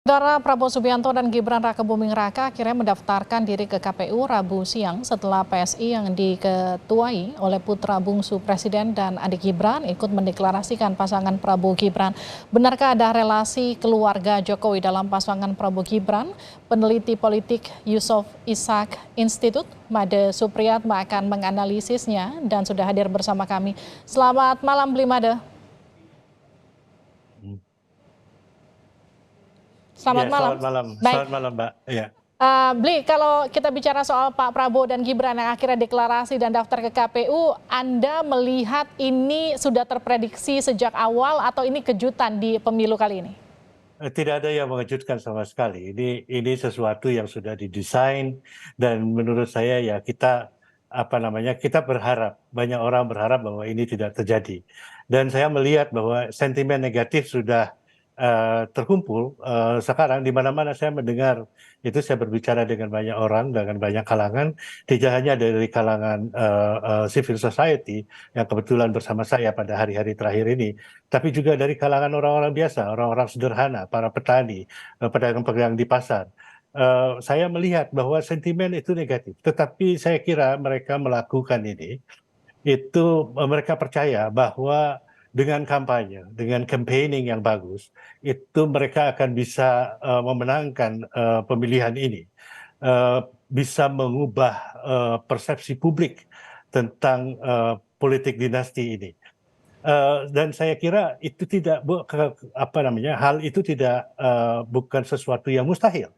Saudara Prabowo Subianto dan Gibran Rakebuming Raka akhirnya mendaftarkan diri ke KPU Rabu siang setelah PSI yang diketuai oleh putra bungsu Presiden dan adik Gibran ikut mendeklarasikan pasangan Prabowo Gibran. Benarkah ada relasi keluarga Jokowi dalam pasangan Prabowo Gibran? Peneliti politik Yusof Ishak Institute, Made Supriyatma akan menganalisisnya dan sudah hadir bersama kami. Selamat malam, Bli Made. Selamat malam. Selamat malam. Baik. Selamat malam, Mbak. Ya. Bli, kalau kita bicara soal Pak Prabowo dan Gibran yang akhirnya deklarasi dan daftar ke KPU, Anda melihat ini sudah terprediksi sejak awal atau ini kejutan di pemilu kali ini? Tidak ada yang mengejutkan sama sekali. Ini sesuatu yang sudah didesain dan menurut saya ya kita berharap, banyak orang berharap bahwa ini tidak terjadi. Dan saya melihat bahwa sentimen negatif sudah terkumpul sekarang di mana-mana saya mendengar itu, saya berbicara dengan banyak orang, dengan banyak kalangan, tidak hanya dari kalangan civil society yang kebetulan bersama saya pada hari-hari terakhir ini, tapi juga dari kalangan orang-orang biasa, orang-orang sederhana, para petani, pedagang-pedagang di pasar. Saya melihat bahwa sentimen itu negatif, tetapi saya kira mereka melakukan ini, itu mereka percaya bahwa dengan kampanye, dengan campaigning yang bagus, itu mereka akan bisa memenangkan pemilihan ini, bisa mengubah persepsi publik tentang politik dinasti ini. Dan saya kira itu tidak hal itu tidak bukan sesuatu yang mustahil.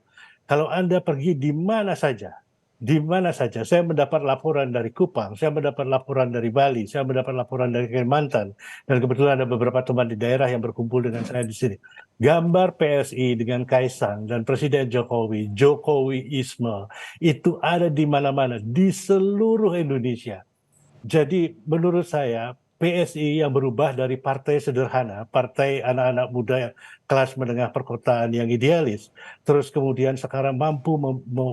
Kalau Anda pergi di mana saja, saya mendapat laporan dari Kupang, saya mendapat laporan dari Bali, saya mendapat laporan dari Kalimantan, dan kebetulan ada beberapa teman di daerah yang berkumpul dengan saya di sini. Gambar PSI dengan Kaisang dan Presiden Jokowi, Jokowiisme, itu ada di mana-mana, di seluruh Indonesia. Jadi menurut saya PSI yang berubah dari partai sederhana, partai anak-anak muda kelas menengah perkotaan yang idealis, terus kemudian sekarang mampu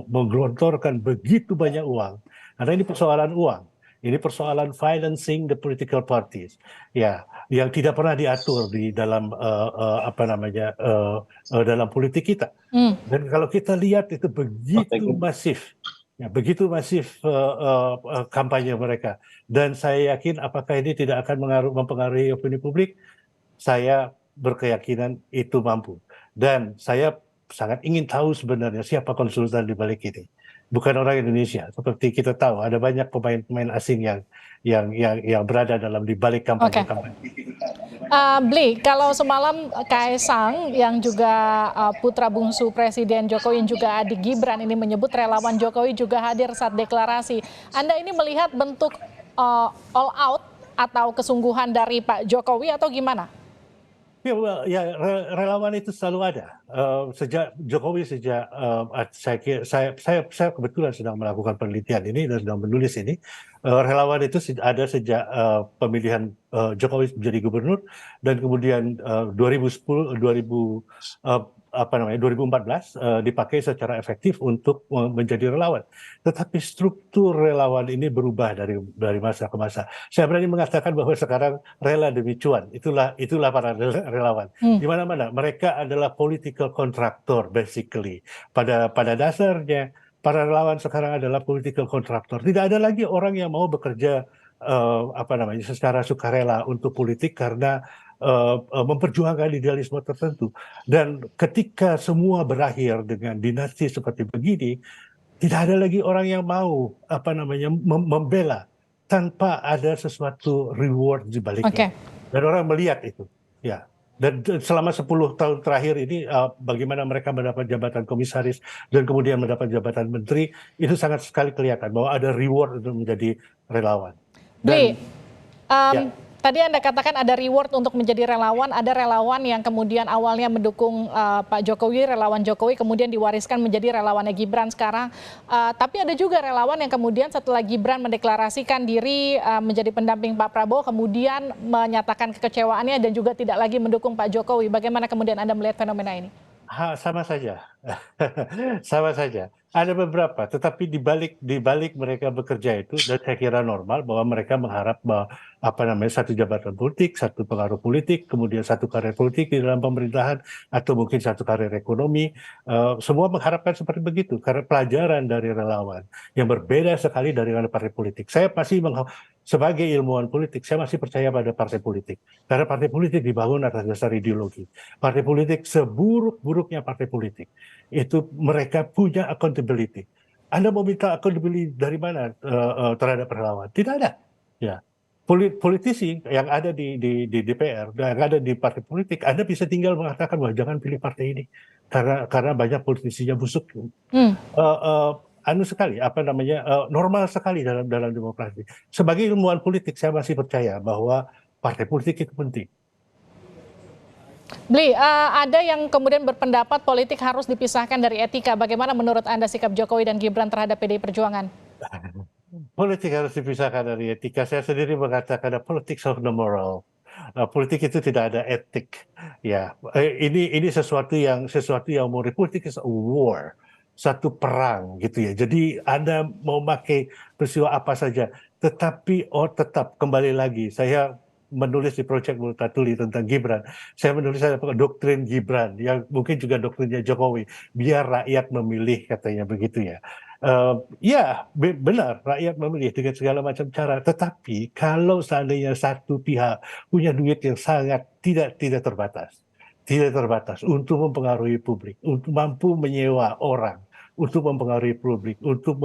menggelontorkan begitu banyak uang. Karena ini persoalan uang, ini persoalan financing the political parties, ya, yang tidak pernah diatur di dalam dalam politik kita. Dan kalau kita lihat itu begitu masif. Ya, begitu masif kampanye mereka, dan saya yakin apakah ini tidak akan mempengaruhi opini publik. Saya berkeyakinan itu mampu, dan saya sangat ingin tahu sebenarnya siapa konsultan di balik ini. Bukan orang Indonesia, seperti kita tahu ada banyak pemain-pemain asing yang berada dalam di balik kampanye-kampanye. Bli, kalau semalam Kaisang yang juga putra bungsu Presiden Jokowi yang juga adik Gibran ini menyebut relawan Jokowi juga hadir saat deklarasi. Anda ini melihat bentuk all out atau kesungguhan dari Pak Jokowi atau gimana? Ya, relawan itu selalu ada. Sejak saya kebetulan sedang melakukan penelitian ini dan sedang menulis ini. Relawan itu ada sejak pemilihan Jokowi menjadi gubernur, dan kemudian 2014 dipakai secara efektif untuk menjadi relawan. Tetapi struktur relawan ini berubah dari masa ke masa. Saya berani mengatakan bahwa sekarang rela demi cuan, itulah para relawan. Di mana-mana mereka adalah political contractor basically. Pada dasarnya para relawan sekarang adalah political contractor. Tidak ada lagi orang yang mau bekerja secara sukarela untuk politik karena memperjuangkan idealisme tertentu. Dan ketika semua berakhir dengan dinasti seperti begini, tidak ada lagi orang yang mau membela tanpa ada sesuatu reward di baliknya. Dan orang melihat itu, ya. Dan selama 10 tahun terakhir ini bagaimana mereka mendapat jabatan komisaris dan kemudian mendapat jabatan menteri, itu sangat sekali kelihatan bahwa ada reward untuk menjadi relawan. Bli, tadi Anda katakan ada reward untuk menjadi relawan, ada relawan yang kemudian awalnya mendukung Pak Jokowi, relawan Jokowi, kemudian diwariskan menjadi relawannya Gibran sekarang. Tapi ada juga relawan yang kemudian setelah Gibran mendeklarasikan diri menjadi pendamping Pak Prabowo, kemudian menyatakan kekecewaannya dan juga tidak lagi mendukung Pak Jokowi. Bagaimana kemudian Anda melihat fenomena ini? Sama saja. Sama saja. Ada beberapa, tetapi di balik mereka bekerja itu, dan saya kira normal bahwa mereka mengharap bahwa apa namanya satu jabatan politik, satu pengaruh politik, kemudian satu karir politik di dalam pemerintahan, atau mungkin satu karir ekonomi. Semua mengharapkan seperti begitu karena pelajaran dari relawan yang berbeda sekali dari partai politik. Saya pasti sebagai ilmuwan politik, saya masih percaya pada partai politik karena partai politik dibangun atas dasar ideologi. Partai politik seburuk-buruknya partai politik itu mereka punya accountability. Anda mau minta accountability dari mana terhadap relawan? Tidak ada. Ya, politisi yang ada di DPR dan yang ada di partai politik, Anda bisa tinggal mengatakan bahwa jangan pilih partai ini karena banyak politisinya busuk. Hmm. Anu sekali, apa namanya, normal sekali dalam demokrasi. Sebagai ilmuwan politik, saya masih percaya bahwa partai politik itu penting. Bli, ada yang kemudian berpendapat politik harus dipisahkan dari etika. Bagaimana menurut Anda sikap Jokowi dan Gibran terhadap PDI Perjuangan? Politik harus dipisahkan dari etika. Saya sendiri mengatakan politics of the moral. Politik itu tidak ada etik. Ya, ini sesuatu yang murni. Politik is a war, satu perang gitu ya. Jadi Anda mau pakai peristiwa apa saja, tetapi tetap kembali lagi. Saya menulis di Project Multatuli tentang Gibran. Saya menulis doktrin Gibran yang mungkin juga doktrinnya Jokowi. Biar rakyat memilih katanya begitu ya. Ya, benar, rakyat memilih dengan segala macam cara. Tetapi kalau seandainya satu pihak punya duit yang sangat tidak terbatas untuk mempengaruhi publik, untuk mampu menyewa orang, untuk mempengaruhi publik, untuk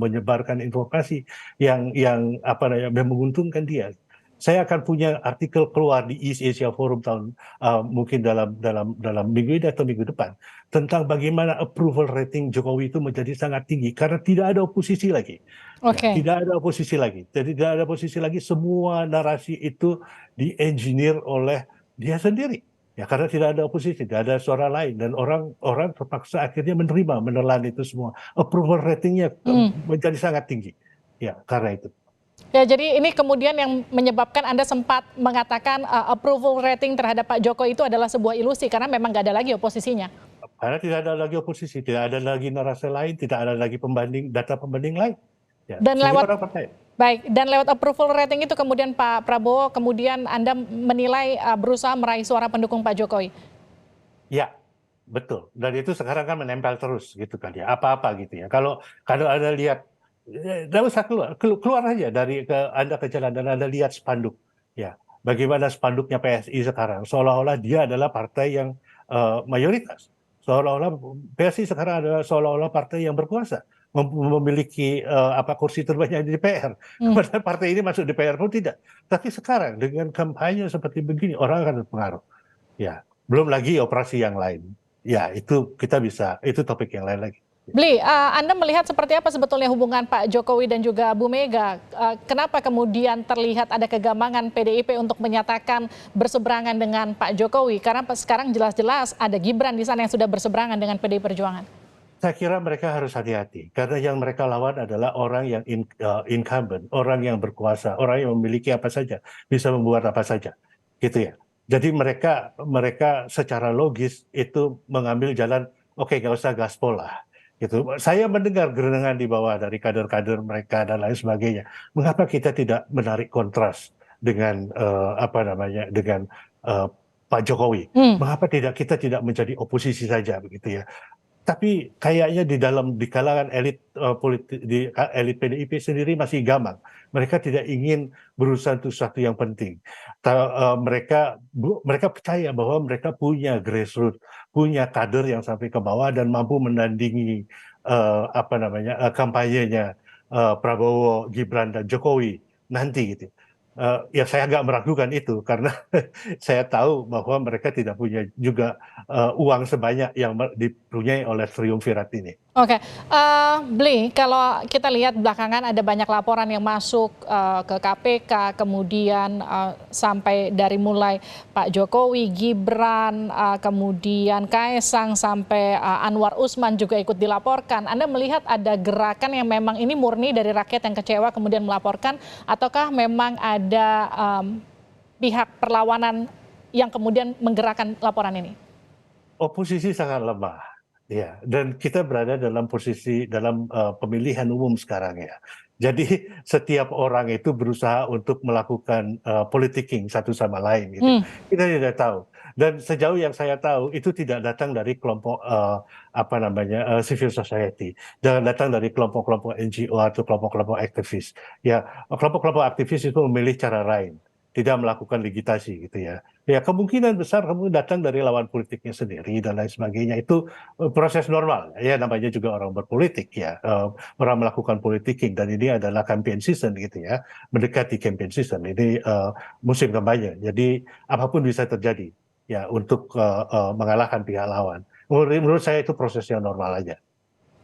menyebarkan informasi yang apa namanya menguntungkan dia. Saya akan punya artikel keluar di East Asia Forum mungkin dalam minggu ini atau minggu depan tentang bagaimana approval rating Jokowi itu menjadi sangat tinggi karena tidak ada oposisi lagi. Ya, Oke. tidak ada oposisi lagi. Jadi tidak ada oposisi lagi, semua narasi itu di-engineer oleh dia sendiri. Ya, karena tidak ada oposisi, tidak ada suara lain dan orang terpaksa akhirnya menelan itu semua. Approval ratingnya menjadi sangat tinggi. Ya, karena itu. Ya, jadi ini kemudian yang menyebabkan Anda sempat mengatakan approval rating terhadap Pak Jokowi itu adalah sebuah ilusi karena memang nggak ada lagi oposisinya. Karena tidak ada lagi oposisi, tidak ada lagi narasi lain, tidak ada lagi data pembanding lain. Ya, Dan sehingga lewat orang percaya. Baik, dan lewat approval rating itu kemudian Pak Prabowo kemudian Anda menilai berusaha meraih suara pendukung Pak Jokowi. Ya, betul. Dan itu sekarang kan menempel terus gitu kan ya, apa-apa gitu ya. Kalau Anda lihat, nggak usah keluar aja Anda ke jalan dan Anda lihat spanduk. Ya, bagaimana spanduknya PSI sekarang, seolah-olah dia adalah partai yang mayoritas. Seolah-olah PSI sekarang adalah seolah-olah partai yang berkuasa, memiliki kursi terbanyak di DPR. Padahal partai ini masuk DPR pun tidak. Tapi sekarang dengan kampanye seperti begini, orang akan terpengaruh. Ya, belum lagi operasi yang lain. Ya, itu itu topik yang lain lagi. Bli, Anda melihat seperti apa sebetulnya hubungan Pak Jokowi dan juga Bu Mega? Kenapa kemudian terlihat ada kegamangan PDIP untuk menyatakan berseberangan dengan Pak Jokowi? Karena sekarang jelas-jelas ada Gibran di sana yang sudah berseberangan dengan PDI Perjuangan. Saya kira mereka harus hati-hati karena yang mereka lawan adalah orang yang incumbent, orang yang berkuasa, orang yang memiliki apa saja, bisa membuat apa saja, gitu ya. Jadi mereka secara logis itu mengambil jalan, oke, nggak usah gaspol lah, gitu. Saya mendengar gerenengan di bawah dari kader-kader mereka dan lain sebagainya. Mengapa kita tidak menarik kontras dengan dengan Pak Jokowi? Mengapa kita tidak menjadi oposisi saja, begitu ya? Tapi kayaknya di kalangan elit elit PDIP sendiri masih gamang. Mereka tidak ingin berusaha untuk sesuatu yang penting. Mereka percaya bahwa mereka punya grassroots, punya kader yang sampai ke bawah dan mampu menandingi kampanyenya Prabowo, Gibran dan Jokowi nanti gitu. Ya saya agak meragukan itu karena saya tahu bahwa mereka tidak punya juga uang sebanyak yang dipunyai oleh triumvirat ini. Oke, Bli, kalau kita lihat belakangan ada banyak laporan yang masuk ke KPK, kemudian sampai dari mulai Pak Jokowi, Gibran, kemudian Kaesang sampai Anwar Usman juga ikut dilaporkan. Anda melihat ada gerakan yang memang ini murni dari rakyat yang kecewa kemudian melaporkan, ataukah memang ada pihak perlawanan yang kemudian menggerakkan laporan ini? Oposisi sangat lemah, ya, dan kita berada dalam posisi dalam pemilihan umum sekarang ya. Jadi setiap orang itu berusaha untuk melakukan politicking satu sama lain gitu. Kita tidak tahu. Dan sejauh yang saya tahu itu tidak datang dari kelompok apa namanya civil society, jangan datang dari kelompok-kelompok NGO atau kelompok-kelompok aktivis. Ya, kelompok-kelompok aktivis itu memilih cara lain, tidak melakukan legitasi gitu ya. Ya kemungkinan besar kamu datang dari lawan politiknya sendiri dan lain sebagainya. Itu proses normal. Ya namanya juga orang berpolitik ya. Orang melakukan politicking dan ini adalah campaign season gitu ya. Mendekati campaign season. Ini musim kampanye. Jadi apapun bisa terjadi ya untuk mengalahkan pihak lawan. Menurut saya itu proses yang normal aja.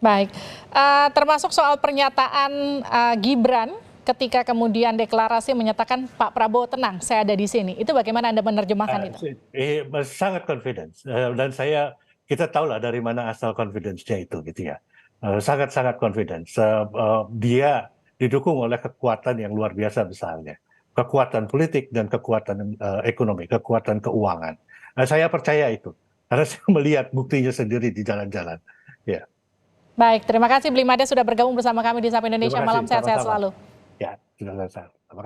Baik, termasuk soal pernyataan Gibran ketika kemudian deklarasi menyatakan Pak Prabowo tenang, saya ada di sini. Itu bagaimana Anda menerjemahkan itu? Sangat confidence dan kita tahu lah dari mana asal confidence-nya itu gitu ya. Sangat-sangat confidence. Dia didukung oleh kekuatan yang luar biasa besarnya. Kekuatan politik dan kekuatan ekonomi, kekuatan keuangan. Saya percaya itu. Karena saya melihat buktinya sendiri di jalan-jalan. Ya. Baik, terima kasih Blimade sudah bergabung bersama kami di Sapa Terima Indonesia kasih, Malam. Sehat-sehat sama-sama. selalu. Ya, sudah selesai.